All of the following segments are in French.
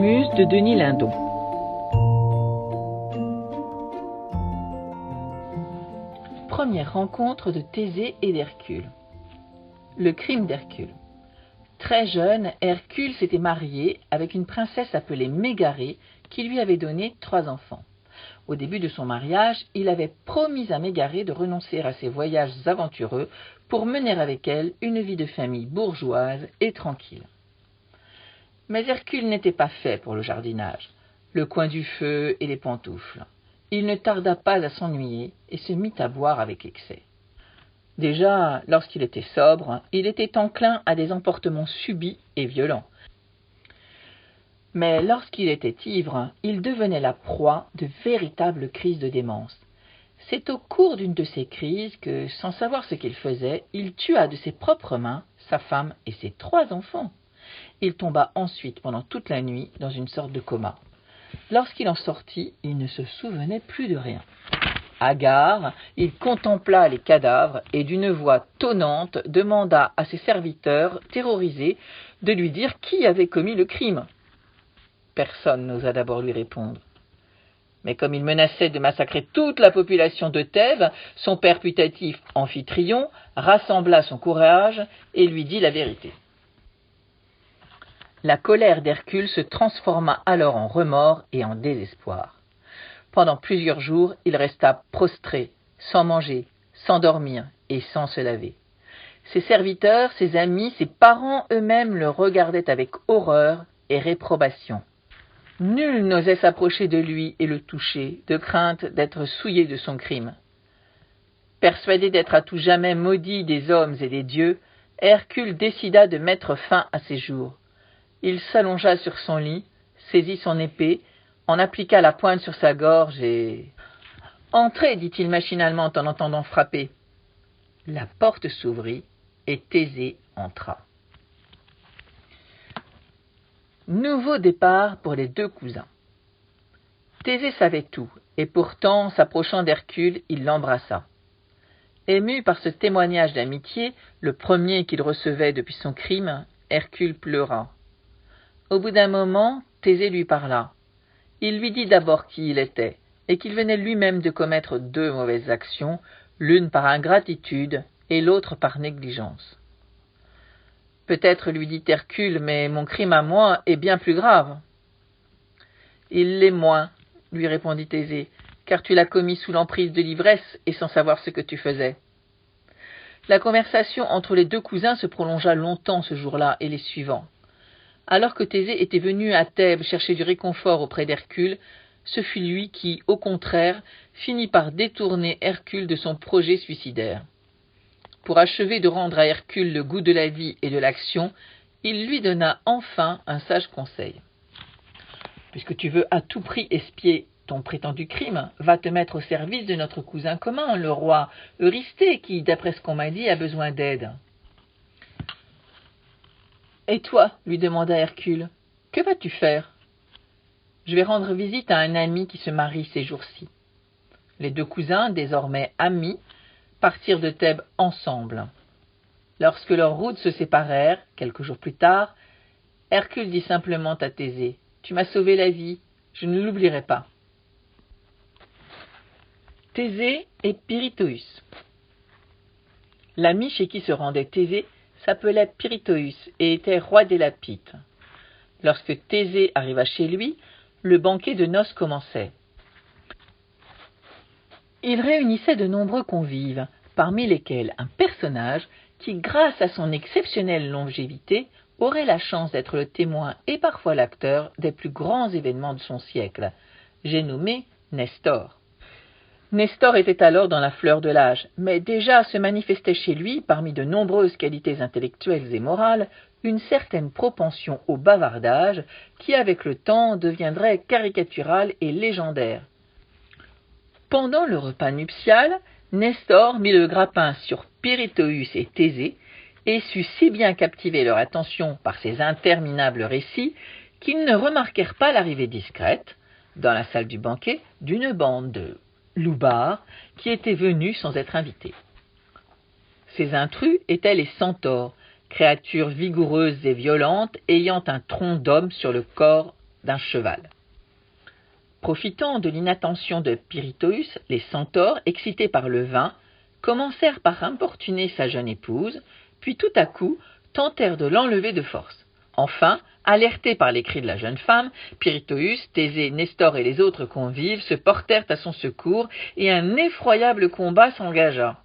Muses de Denis Lindon. Première rencontre de Thésée et d'Hercule. Le crime d'Hercule. Très jeune, Hercule s'était marié avec une princesse appelée Mégarée qui lui avait donné 3 enfants. Au début de son mariage, il avait promis à Mégarée de renoncer à ses voyages aventureux pour mener avec elle une vie de famille bourgeoise et tranquille. Mais Hercule n'était pas fait pour le jardinage, le coin du feu et les pantoufles. Il ne tarda pas à s'ennuyer et se mit à boire avec excès. Déjà, lorsqu'il était sobre, il était enclin à des emportements subits et violents. Mais lorsqu'il était ivre, il devenait la proie de véritables crises de démence. C'est au cours d'une de ces crises que, sans savoir ce qu'il faisait, il tua de ses propres mains sa femme et ses 3 enfants. Il tomba ensuite pendant toute la nuit dans une sorte de coma. Lorsqu'il en sortit, il ne se souvenait plus de rien. Hagard, il contempla les cadavres et d'une voix tonnante demanda à ses serviteurs, terrorisés, de lui dire qui avait commis le crime. Personne n'osa d'abord lui répondre. Mais comme il menaçait de massacrer toute la population de Thèbes, son père putatif Amphitryon rassembla son courage et lui dit la vérité. La colère d'Hercule se transforma alors en remords et en désespoir. Pendant plusieurs jours, il resta prostré, sans manger, sans dormir et sans se laver. Ses serviteurs, ses amis, ses parents eux-mêmes le regardaient avec horreur et réprobation. Nul n'osait s'approcher de lui et le toucher, de crainte d'être souillé de son crime. Persuadé d'être à tout jamais maudit des hommes et des dieux, Hercule décida de mettre fin à ses jours. Il s'allongea sur son lit, saisit son épée, en appliqua la pointe sur sa gorge et... « Entrez » dit-il machinalement en entendant frapper. La porte s'ouvrit et Thésée entra. Nouveau départ pour les 2 cousins. Thésée savait tout, et pourtant, s'approchant d'Hercule, il l'embrassa. Ému par ce témoignage d'amitié, le premier qu'il recevait depuis son crime, Hercule pleura. Au bout d'un moment, Thésée lui parla. Il lui dit d'abord qui il était, et qu'il venait lui-même de commettre 2 mauvaises actions, l'une par ingratitude et l'autre par négligence. « Peut-être, lui dit Hercule, mais mon crime à moi est bien plus grave. »« Il l'est moins, lui répondit Thésée, car tu l'as commis sous l'emprise de l'ivresse et sans savoir ce que tu faisais. » La conversation entre les 2 cousins se prolongea longtemps ce jour-là et les suivants. Alors que Thésée était venu à Thèbes chercher du réconfort auprès d'Hercule, ce fut lui qui, au contraire, finit par détourner Hercule de son projet suicidaire. Pour achever de rendre à Hercule le goût de la vie et de l'action, il lui donna enfin un sage conseil. « Puisque tu veux à tout prix expier ton prétendu crime, va te mettre au service de notre cousin commun, le roi Eurysthée, qui, d'après ce qu'on m'a dit, a besoin d'aide. » « Et toi, lui demanda Hercule, que vas-tu faire ?»« Je vais rendre visite à un ami qui se marie ces jours-ci. » Les 2 cousins, désormais amis, partirent de Thèbes ensemble. Lorsque leurs routes se séparèrent, quelques jours plus tard, Hercule dit simplement à Thésée, « Tu m'as sauvé la vie, je ne l'oublierai pas. » Thésée et Pirithous. L'ami chez qui se rendait Thésée s'appelait Pirithous et était roi des Lapites. Lorsque Thésée arriva chez lui, le banquet de noces commençait. Il réunissait de nombreux convives, parmi lesquels un personnage qui, grâce à son exceptionnelle longévité, aurait la chance d'être le témoin et parfois l'acteur des plus grands événements de son siècle. J'ai nommé Nestor. Nestor était alors dans la fleur de l'âge, mais déjà se manifestait chez lui, parmi de nombreuses qualités intellectuelles et morales, une certaine propension au bavardage qui, avec le temps, deviendrait caricaturale et légendaire. Pendant le repas nuptial, Nestor mit le grappin sur Pirithous et Thésée et sut si bien captiver leur attention par ses interminables récits qu'ils ne remarquèrent pas l'arrivée discrète, dans la salle du banquet, d'une bande de loupards qui étaient venus sans être invités. Ces intrus étaient les centaures, créatures vigoureuses et violentes ayant un tronc d'homme sur le corps d'un cheval. Profitant de l'inattention de Pirithous, les centaures, excités par le vin, commencèrent par importuner sa jeune épouse, puis tout à coup tentèrent de l'enlever de force. Enfin, alertés par les cris de la jeune femme, Pirithous, Thésée, Nestor et les autres convives se portèrent à son secours et un effroyable combat s'engagea.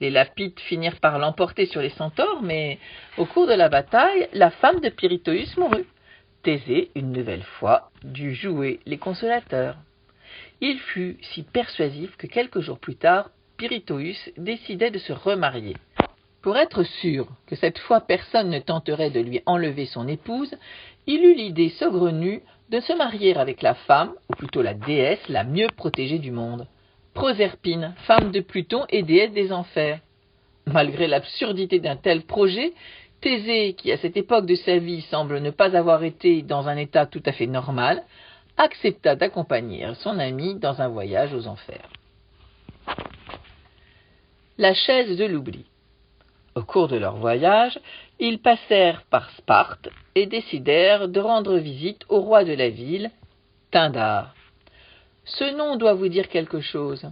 Les Lapides finirent par l'emporter sur les centaures, mais au cours de la bataille, la femme de Pirithous mourut. Thésée, une nouvelle fois, dut jouer les consolateurs. Il fut si persuasif que quelques jours plus tard, Pirithous décidait de se remarier. Pour être sûr que cette fois personne ne tenterait de lui enlever son épouse, il eut l'idée saugrenue de se marier avec la femme, ou plutôt la déesse la mieux protégée du monde, Proserpine, femme de Pluton et déesse des enfers. Malgré l'absurdité d'un tel projet, Thésée, qui à cette époque de sa vie semble ne pas avoir été dans un état tout à fait normal, accepta d'accompagner son ami dans un voyage aux enfers. La chaise de l'oubli. Au cours de leur voyage, ils passèrent par Sparte et décidèrent de rendre visite au roi de la ville, Pindare. Ce nom doit vous dire quelque chose.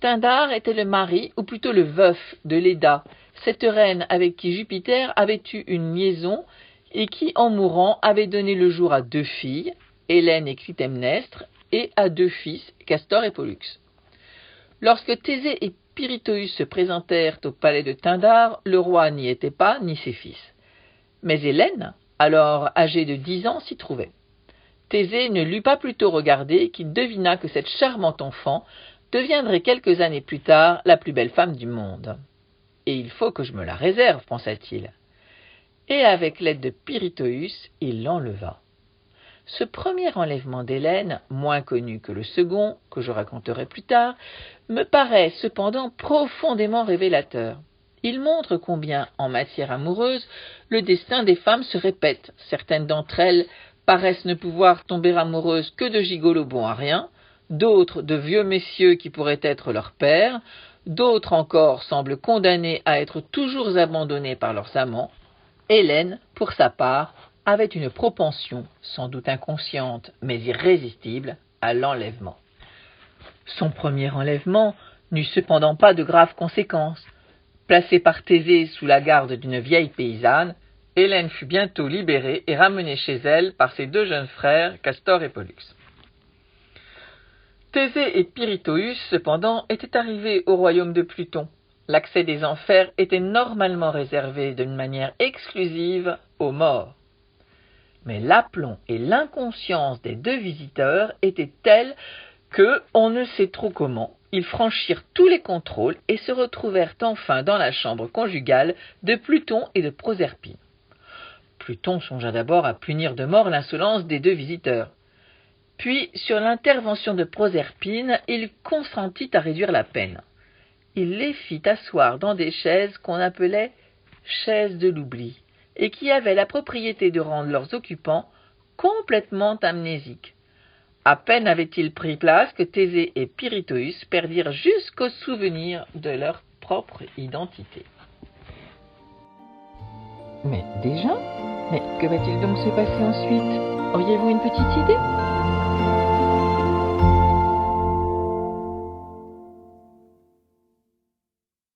Pindare était le mari, ou plutôt le veuf, de Léda, cette reine avec qui Jupiter avait eu une liaison et qui, en mourant, avait donné le jour à 2 filles, Hélène et Clytemnestre, et à 2 fils, Castor et Pollux. Lorsque Thésée et Pirithous se présentèrent au palais de Pindare, le roi n'y était pas, ni ses fils. Mais Hélène, alors âgée de 10 ans, s'y trouvait. Thésée ne l'eut pas plutôt regardée qu'il devina que cette charmante enfant deviendrait quelques années plus tard la plus belle femme du monde. Et il faut que je me la réserve, pensa-t-il. Et avec l'aide de Pirithous, il l'enleva. Ce premier enlèvement d'Hélène, moins connu que le second, que je raconterai plus tard, me paraît cependant profondément révélateur. Il montre combien, en matière amoureuse, le destin des femmes se répète. Certaines d'entre elles paraissent ne pouvoir tomber amoureuses que de gigolos bons à rien, d'autres de vieux messieurs qui pourraient être leurs pères, d'autres encore semblent condamnées à être toujours abandonnées par leurs amants. Hélène, pour sa part, avait une propension, sans doute inconsciente mais irrésistible, à l'enlèvement. Son premier enlèvement n'eut cependant pas de graves conséquences. Placée par Thésée sous la garde d'une vieille paysanne, Hélène fut bientôt libérée et ramenée chez elle par ses 2 jeunes frères, Castor et Pollux. Thésée et Pirithous, cependant, étaient arrivés au royaume de Pluton. L'accès des enfers était normalement réservé d'une manière exclusive aux morts. Mais l'aplomb et l'inconscience des 2 visiteurs étaient tels que, on ne sait trop comment, ils franchirent tous les contrôles et se retrouvèrent enfin dans la chambre conjugale de Pluton et de Proserpine. Pluton songea d'abord à punir de mort l'insolence des 2 visiteurs. Puis, sur l'intervention de Proserpine, il consentit à réduire la peine. Il les fit asseoir dans des chaises qu'on appelait « chaises de l'oubli » et qui avaient la propriété de rendre leurs occupants complètement amnésiques. À peine avaient-ils pris place que Thésée et Pirithous perdirent jusqu'au souvenir de leur propre identité. Mais déjà ? Mais que va-t-il donc se passer ensuite ? Auriez-vous une petite idée ?